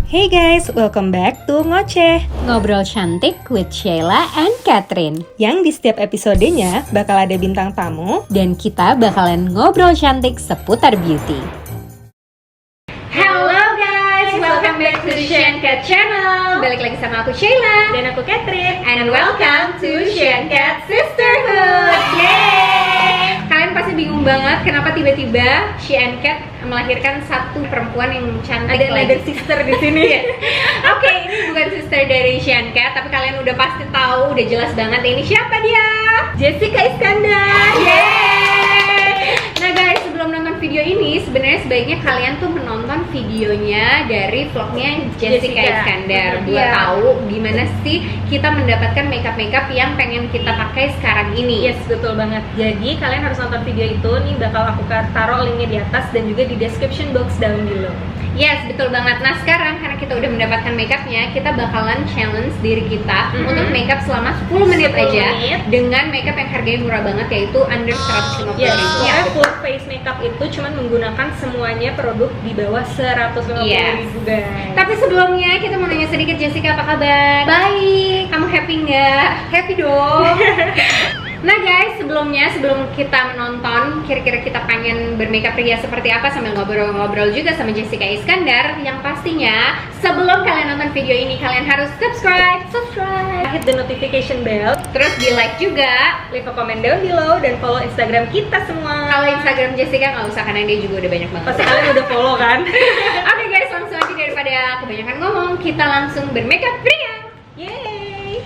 Hey guys, welcome back to Ngoceh, Ngobrol cantik with Sheila and Catherine. yang di setiap episodenya bakal ada bintang tamu. Dan kita bakalan ngobrol cantik seputar beauty. Hello guys, welcome back to Sheila Cat Channel. Balik lagi sama aku Sheila Dan aku Catherine. and welcome to Sheila Cat Sisterhood. Yeay! Kalian pasti bingung banget kenapa tiba-tiba Sheila Cat melahirkan satu perempuan yang cantik Ada lagi. sister di sini. Oke, ini bukan sister dari Sheila Cat, tapi kalian udah pasti tahu, udah jelas banget ini siapa dia. Jessica Iskandar. Yeay! Nah guys, sebelum nonton video ini, sebenarnya sebaiknya kalian tuh menonton videonya dari vlognya Jessica Jessica. Iskandar. Buat Iya. tahu gimana sih kita mendapatkan makeup yang pengen kita pakai sekarang ini. Yes, betul banget. Jadi kalian harus nonton video itu, nih bakal aku taruh linknya di atas dan juga di description box down below. Yes, betul banget. Nah sekarang karena kita udah mendapatkan makeupnya, kita bakalan challenge diri kita untuk makeup selama 10 menit 10 aja menit. dengan makeup yang harganya murah banget, yaitu under 150 Yes, ribu. pokoknya full face makeup itu cuman menggunakan semuanya produk di bawah 150 Yes. ribu guys. Tapi sebelumnya kita mau nanya sedikit, Jessica, apa kabar? Baik. Kamu happy nggak? Happy dong. Nah guys, sebelum kita menonton kira-kira kita pengen bermakeup ria seperti apa sambil ngobrol-ngobrol juga sama Jessica Iskandar, yang pastinya sebelum kalian nonton video ini kalian harus subscribe, Hit the notification bell, terus di like juga. leave a comment down below, dan follow Instagram kita semua. Kalau Instagram Jessica nggak usah karena dia juga udah banyak banget. Pasti kalian udah follow kan? Oke guys, langsung aja daripada kebanyakan ngomong, kita langsung bermakeup ria. Yeay.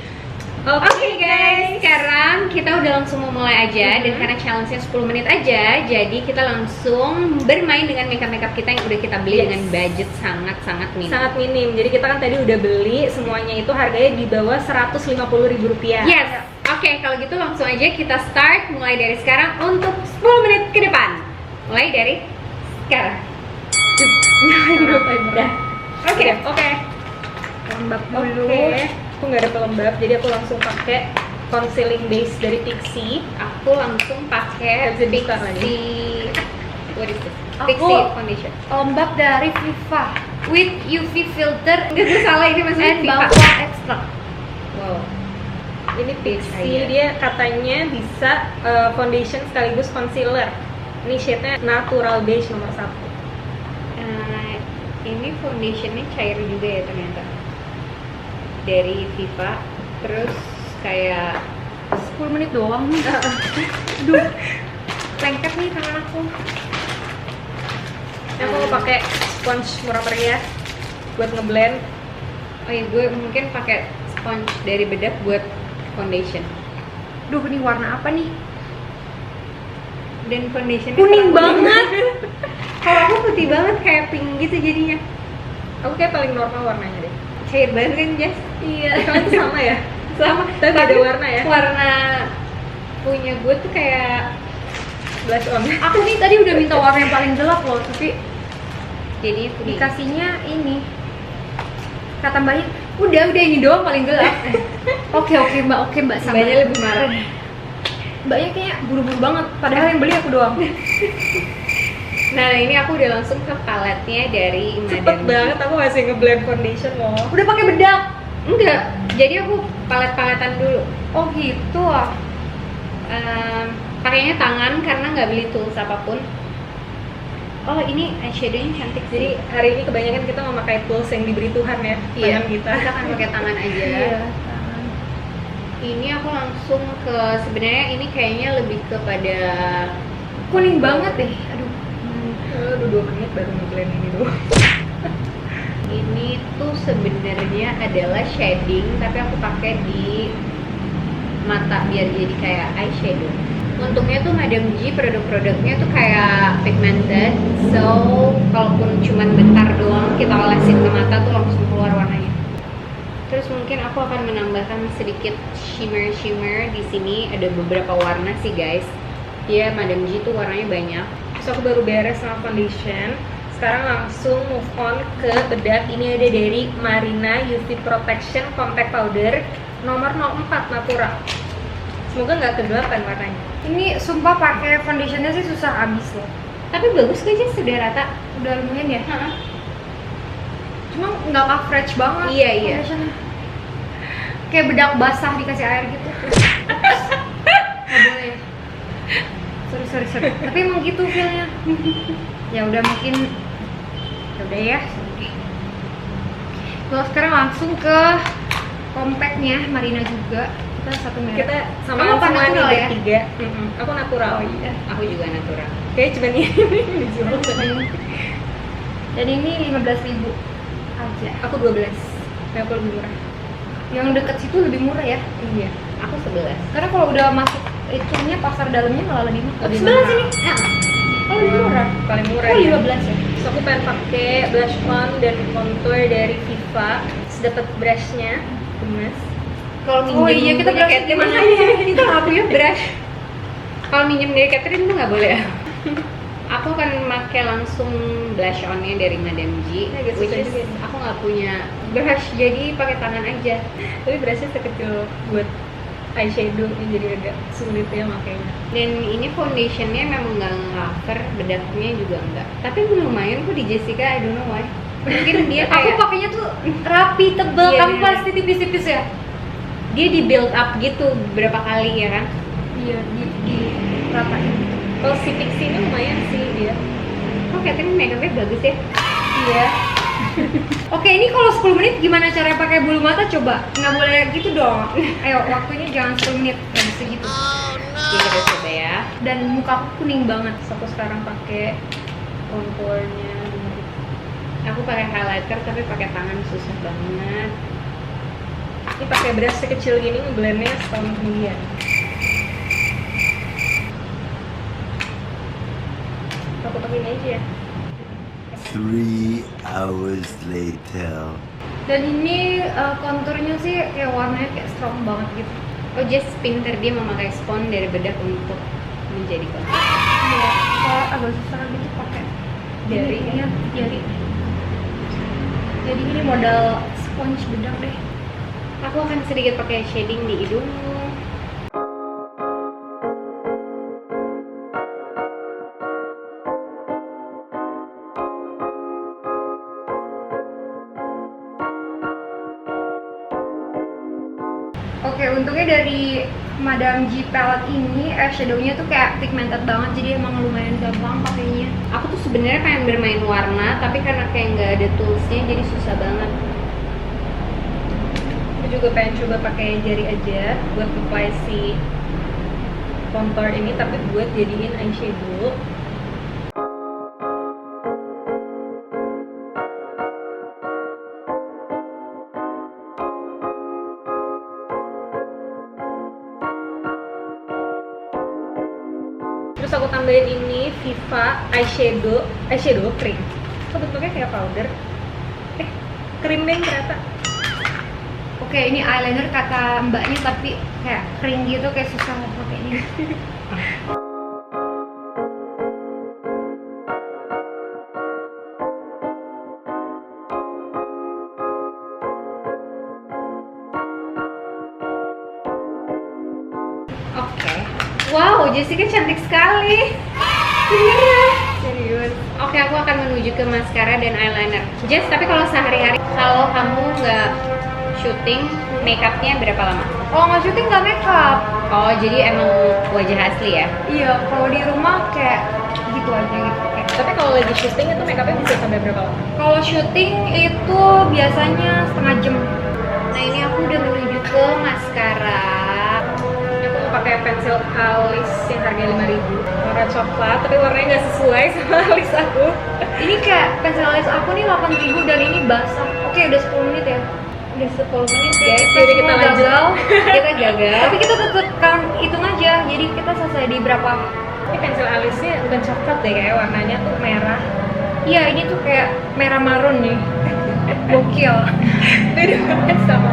Oke guys, sekarang kita udah langsung mau mulai aja. Dan karena challenge-nya 10 menit aja, jadi kita langsung bermain dengan makeup kita yang udah kita beli Yes. dengan budget sangat-sangat minim. Sangat minim. Jadi kita kan tadi udah beli semuanya itu harganya di bawah 150 ribu rupiah. Yes. Oke, kalau gitu langsung aja kita start mulai dari sekarang untuk 10 menit ke depan. Mulai dari sekarang. Udah. Oke. Oke. Lembab dulu. Oke. Aku nggak ada pelembab, jadi aku langsung pakai concealing base dari Pixi. Aku langsung pakai Bisa dibuka lagi. Pixi. What is this? Aku- Pixi foundation. Lembab dari Viva With UV filter. Enggak, gue salah, ini maksudnya and Viva. bawang extra. Wow. Ini Pixi, Iya. dia katanya bisa foundation sekaligus concealer. Ini shade-nya natural beige nomor 1. Ini foundationnya cair juga ya ternyata. Dari Viva. Terus kayak 10 menit doang nih. duh, lengket nih tangan aku. Aku mau pakai sponge murah meriah buat ngeblend. Oh iya, gue mungkin pakai sponge dari bedak buat foundation. Duh, ini warna apa nih? Dan foundationnya Kuning terang banget. Kalau aku putih banget, kayak pink gitu jadinya. Aku kayak paling normal warnanya deh. Cair banget kan, Jess? Iya, kalian tuh sama ya? Sama. Tapi beda warna ya? Warna punya gue tuh kayak Blush on. Aku nih tadi udah minta warna yang paling gelap loh, tapi jadi putih. dikasihnya ini. Kata mbaknya, udah ini doang paling gelap. Oke mbak, sabar. Mbaknya lebih marah. Mbaknya kayak buru-buru banget, padahal yang beli aku doang. Nah, ini aku udah langsung ke paletnya dari Cepet Madame. banget, aku masih ngeblend foundation loh. Udah pakai bedak. Enggak, jadi aku palet-paletan dulu. Oh gitu ah. Pakainya tangan karena nggak beli tools apapun. Oh, ini eyeshadownya cantik Jadi sih. hari ini kebanyakan kita memakai tools yang diberi Tuhan ya, Iya, tangan kita. kita akan pakai tangan aja. Iya. Ini aku langsung ke, sebenarnya ini kayaknya lebih kepada Kuning banget deh. Aduh. Udah 2 menit baru ngeblend ini doang. ini tuh sebenarnya adalah shading, tapi aku pakai di mata biar jadi kayak eyeshadow. Untungnya tuh Madame G produk-produknya tuh kayak pigmented, so kalaupun cuman bentar doang kita olesin ke mata tuh langsung keluar warnanya. Terus mungkin aku akan menambahkan sedikit shimmer di sini, ada beberapa warna sih guys. Dia Madame G tuh warnanya banyak. Terus aku baru beres sama foundation. Sekarang langsung move on ke bedak. Ini ada dari Marina UV Protection Compact Powder nomor 04 natural. Semoga nggak kegelapan warnanya. Ini sumpah pakai foundationnya sih susah abis loh. Tapi bagus kok, Jess, sudah rata. Udah lumayan ya. Cuma nggak coverage banget. Iya, iya. foundationnya. Kayak bedak basah dikasih air gitu. Nggak boleh ya. Sorry. Tapi emang gitu feelnya. Ya udah mungkin. Ya udah ya. Kalau sekarang langsung ke compactnya Marina juga. Kita satu merek. Kita sama Kamu apa semua nih natural ya? bertiga. Aku natural. Oh iya. Aku juga natural. Kayaknya cuma ini dijual. Dan ini 15.000 aja. Aku 12. Aku lebih murah. Yang deket situ lebih murah ya. Iya. Aku 11. Karena kalau udah masuk itunya pasar dalamnya malah lebih murah. Lebih Sebelah murah. sini. Oh lebih murah. Paling murah Oh ya. 15 ya. Terus aku pengen pakai blush on dan contour dari Viva. Terus dapat brushnya, gemes. Kalau minjem Oh iya kita punya berarti Catherine, mana? Kita nggak punya brush. kalau minjem dari Catherine tuh nggak boleh ya? Aku akan pakai langsung blush onnya dari Madame G, Ya, agak which susah is juga. aku nggak punya brush, jadi pakai tangan aja. Tapi brushnya sekecil buat eyeshadow yang jadi agak sulit ya makanya. Dan ini foundationnya memang nggak cover, bedaknya juga nggak. Tapi lumayan kok di Jessica, I don't know why. Mungkin dia Aku kayak pakainya tuh rapi, tebel. Iya, Kamu iya. pasti tipis-tipis ya? dia di build up gitu berapa kali ya kan? Iya, di rapain gitu. Kalau si Pixie ini lumayan sih dia. Kok Catherine make-upnya bagus ya? Iya. Oke, ini kalau 10 menit gimana cara pakai bulu mata coba? Nggak boleh gitu dong. Ayo, waktunya jangan 10 menit, nggak bisa gitu. Oke, kita coba ya. Dan muka aku kuning banget. Terus aku sekarang pakai contournya. Aku pakai highlighter tapi pakai tangan susah banget. Ini pakai brush sekecil gini ngeblendnya setahun kemudian. Aku pakai ini aja ya. 3 hours later. Dan ini konturnya sih kayak warnanya kayak strong banget gitu. Oh, Jess pinter, dia memakai spons dari bedak untuk menjadi kontur. Iya, soalnya agak susah gitu pakai Jari, Ini, iya, jari. Jadi ini modal sponge bedak deh. Aku akan sedikit pakai shading di hidung. Oke, untungnya dari Madame G palette ini eyeshadow-nya tuh kayak pigmented banget, jadi emang lumayan gampang pakainya. Aku tuh sebenarnya pengen bermain warna, tapi karena kayak nggak ada toolsnya jadi susah banget. Aku juga pengen coba pakai jari aja buat apply si contour ini, tapi buat jadiin eyeshadow. Terus aku tambahin ini Viva eyeshadow cream. Kok bentuknya kayak powder? Krim deh ternyata. Oke, ini eyeliner kata mbaknya tapi kayak kering gitu, kayak susah mau pakainya. Oke. Wow, Jessica cantik sekali. Beneran. Serius. Oke, aku akan menuju ke maskara dan eyeliner. Jess, tapi kalau sehari-hari, kalau kamu nggak syuting, makeupnya berapa lama? Oh, nggak syuting nggak makeup. Oh, jadi emang wajah asli ya? Iya, kalau di rumah kayak gitu aja gitu. Kayak. Tapi kalau lagi syuting itu makeupnya bisa sampai berapa lama? Kalau syuting itu biasanya setengah jam. Nah, ini aku udah menuju ke maskara. Aku mau pakai pensil alis yang harganya 5.000, warna coklat, tapi warnanya nggak sesuai sama alis aku. Ini kayak pensil alis aku nih 8.000 dan ini basah. Oke, udah 10 menit ya. Udah 10 menit ya. Jadi kita semua lanjut. gagal. Kita gagal. Tapi kita tetap count hitung aja. Jadi kita selesai di berapa? Ini pensil alisnya bukan coklat deh, kayak warnanya tuh merah. Iya, ini tuh kayak merah marun nih. Gokil. Beda banget sama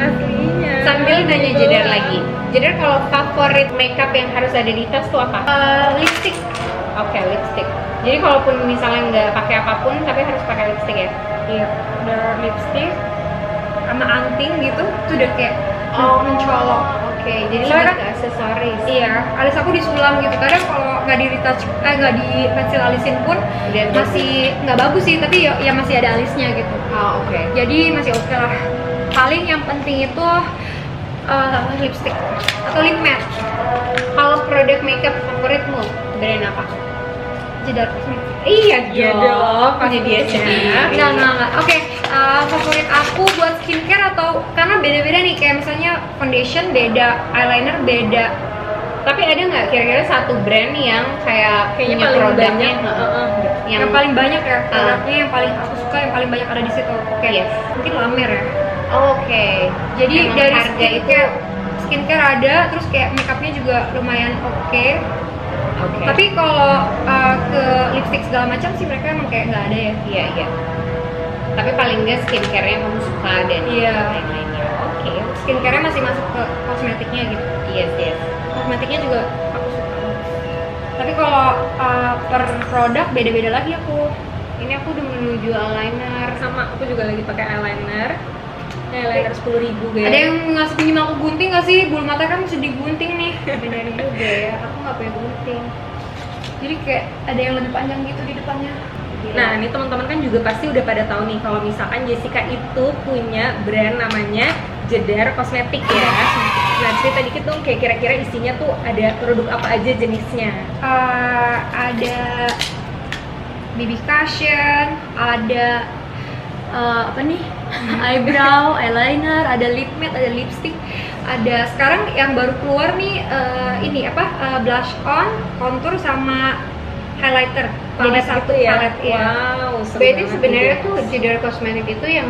aslinya. Sambil nanya Jedar lagi. Jedar, kalau favorit makeup yang harus ada di tas tuh apa? Lipstick. Oke, lipstick. Jadi kalaupun misalnya nggak pakai apapun, tapi harus pakai lipstick ya? Iya, udah lipstick sama anting gitu, tuh udah kayak Oh. mencolok. Oke, jadi Soalnya lebih ke aksesoris. Iya, alis aku disulam gitu. Kadang kalau nggak di retouch, nggak di pensil alisin pun Dan masih nggak bagus sih, tapi ya masih ada alisnya gitu. Oh, oke. Jadi masih oke lah. Paling yang penting itu lipstick atau lip matte. Kalau produk makeup favoritmu brand apa? Jedar Cosmetics. Iya Iya dong, punya dia sendiri. Enggak. Oke, favorit aku buat skincare atau karena beda-beda nih, kayak misalnya foundation beda, eyeliner beda. Tapi ada nggak kira-kira satu brand yang kayak Kayaknya punya paling produknya banyak. yang Yang paling banyak ya, produknya yang paling aku suka, yang paling banyak ada di situ. Oke, Yes. mungkin La Mer ya. Oke. Jadi Emang dari harga itu skincare ada, terus kayak makeupnya juga lumayan oke. oke. Tapi kalau ke lipstick segala macam sih mereka emang kayak nggak ada ya. Iya. Tapi paling nggak skincare-nya kamu suka dan Iya. lain-lainnya. Oke. Skincare-nya masih masuk ke kosmetiknya gitu. Yes. Kosmetiknya juga aku suka. Tapi kalau per produk beda-beda lagi aku. Ini aku udah menuju eyeliner. Sama aku juga lagi pakai eyeliner. Eyeliner 10.000 guys. Ada yang ngasih pinjam aku gunting nggak sih? Bulu mata kan mesti digunting nih. Bener juga ya. Aku nggak punya gunting. Jadi kayak ada yang lebih panjang gitu di depannya. Nah, ini teman-teman kan juga pasti udah pada tahu nih kalau misalkan Jessica itu punya brand namanya Jedar Cosmetics ya. Nah, cerita dikit dong kayak kira-kira isinya tuh ada produk apa aja jenisnya. Ada BB cushion, ada apa nih? Eyebrow, eyeliner, ada lip matte, ada lipstick, ada sekarang yang baru keluar nih ini apa? Blush on, contour sama highlighter. Palet Jadi satu gitu ya. palet ya. Wow, seru Berarti banget sebenarnya nih, tuh guys. Jedar Cosmetics itu yang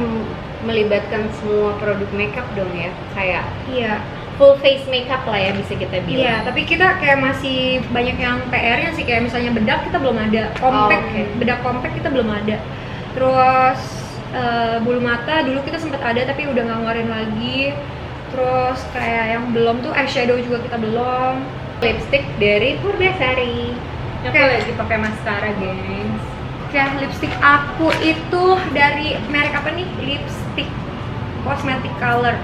melibatkan semua produk makeup dong ya, kayak Iya. full face makeup lah ya bisa kita Iya, bilang. tapi kita kayak masih banyak yang PR-nya sih, kayak misalnya bedak kita belum ada, compact, Oh, oke. bedak compact kita belum ada. Terus bulu mata dulu kita sempat ada tapi udah nggak ngeluarin lagi. Terus kayak yang belum tuh eyeshadow juga kita belum. Lipstick dari Purwasari. Aku Oke. lagi pakai mascara, gengs. Kayak lipstick aku itu dari merek apa nih? Lipstick Cosmetic Color.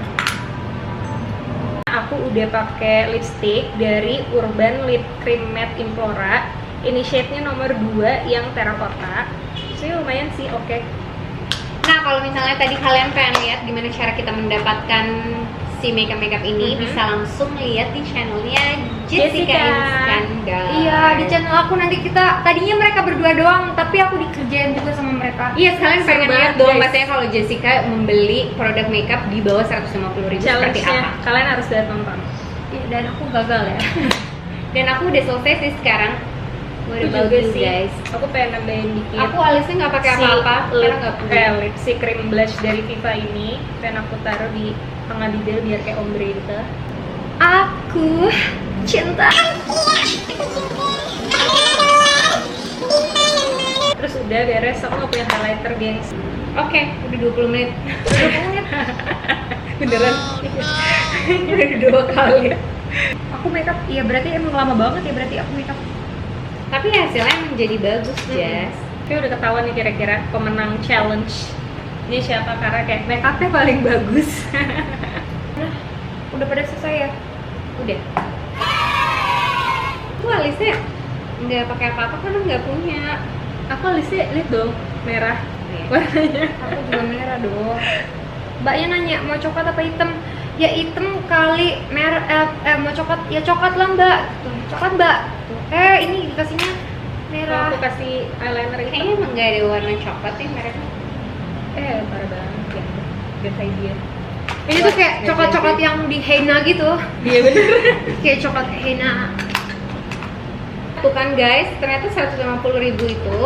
Aku udah pakai lipstick dari Urban Lip Cream Matte Implora. Ini shade-nya nomor 2 yang terracotta. So lumayan sih, oke. Nah, kalau misalnya tadi kalian pengen lihat gimana cara kita mendapatkan si makeup ini, bisa langsung lihat di channelnya Jessica Iskandar. Iya, di channel aku nanti kita tadinya mereka berdua doang, tapi aku dikerjain juga sama mereka. Iya, sekalian Seru pengen banget, lihat dong guys. pastinya kalau Jessica membeli produk makeup di bawah 150.000 seperti Challenge-nya apa. kalian harus lihat nonton. Iya, dan aku gagal ya. Dan aku udah selesai sih sekarang. What Aku about juga you sih, guys? aku pengen nambahin dikit. Aku alisnya nggak pakai apa-apa karena nggak punya. lip si cream blush dari Viva ini pengen aku taruh di tengah bibir biar kayak ombre gitu. Aku cinta. Terus udah beres, aku nggak punya highlighter, gengs. Oke, udah 20 menit. 20 menit. Beneran. Udah 2 kali. Aku makeup, iya berarti emang lama banget ya berarti aku makeup. Tapi hasilnya emang jadi bagus, Jess. Tapi udah ketahuan nih kira-kira pemenang challenge ini siapa, karena kayak makeupnya paling bagus. Udah pada selesai ya? Udah. Aku alisnya nggak pakai apa-apa karena nggak punya. Aku alisnya lihat dong, merah Iya. warnanya. Aku juga merah dong. Mbaknya nanya mau coklat apa hitam? Ya hitam kali, merah mau coklat ya coklat lah mbak. Tuh, coklat mbak. Ini dikasihnya Kalau merah. aku kasih eyeliner itu, Kayaknya emang nggak ada warna coklat ya mereka. parah banget ya. Bad idea. Ini tuh kayak coklat-coklat yang di henna gitu. Iya bener. Kayak coklat henna. Tuh kan guys, ternyata 150.000 itu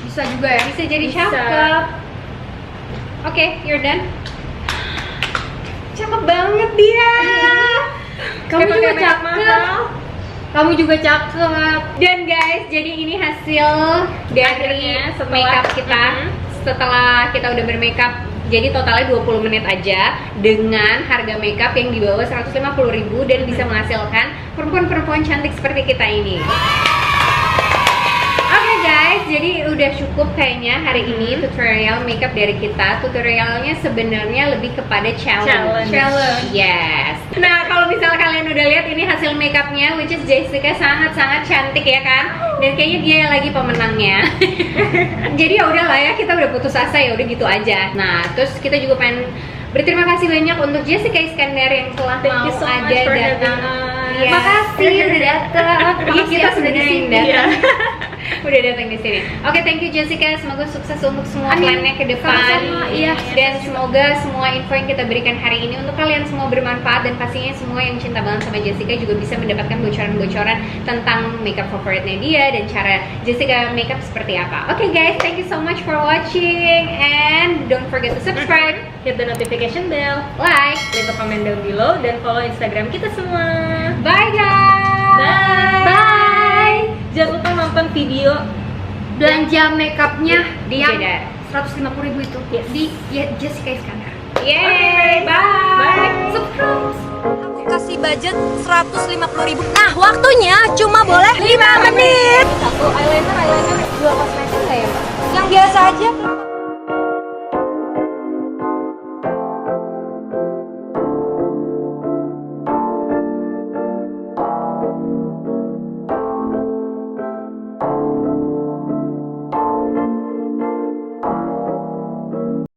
Bisa juga ya. bisa jadi Bisa. cakep. Oke, you're done. Cakep banget dia. Kamu Kayak juga pakai makeup cakep. mahal. Kamu juga cakep. Dan guys, jadi ini hasil dari Akhirnya setelah- makeup kita setelah kita udah bermakeup. Jadi totalnya 20 menit aja dengan harga makeup yang di bawah 150.000 dan bisa menghasilkan perempuan-perempuan cantik seperti kita ini. Oke guys, guys, jadi udah cukup kayaknya hari ini tutorial makeup dari kita. Tutorialnya sebenarnya lebih kepada challenge. Yes. Nah, kalau misalnya kalian udah lihat ini hasil makeupnya, which is Jessica sangat-sangat cantik ya kan? Dan kayaknya dia yang lagi pemenangnya. Jadi ya udahlah ya, kita udah putus asa, ya udah gitu aja. Nah, terus kita juga pengen berterima kasih banyak untuk Jessica Iskandar yang telah mau ada datang. Yes. Makasih udah datang. Iya, kita sebenarnya yang datang. Udah datang di sini. Oke, thank you Jessica. Semoga sukses untuk semua plannya ke depan. Sama-sama, iya. Dan semoga semua info yang kita berikan hari ini untuk kalian semua bermanfaat, dan pastinya semua yang cinta banget sama Jessica juga bisa mendapatkan bocoran-bocoran tentang makeup favoritnya dia dan cara Jessica makeup seperti apa. Oke guys, thank you so much for watching, and don't forget to subscribe, Hit the notification bell, like, leave a comment down below, dan follow Instagram kita semua. bye guys. Bye. Jangan lupa nonton video Belanja makeupnya Di yang Jeddah. 150.000 itu di Jessica Iskandar. Yay, bye. Subscribe. Aku kasih budget 150.000. Nah, waktunya cuma boleh 5 menit. Satu eyeliner 2 kosmetik kayak Yang biasa aja.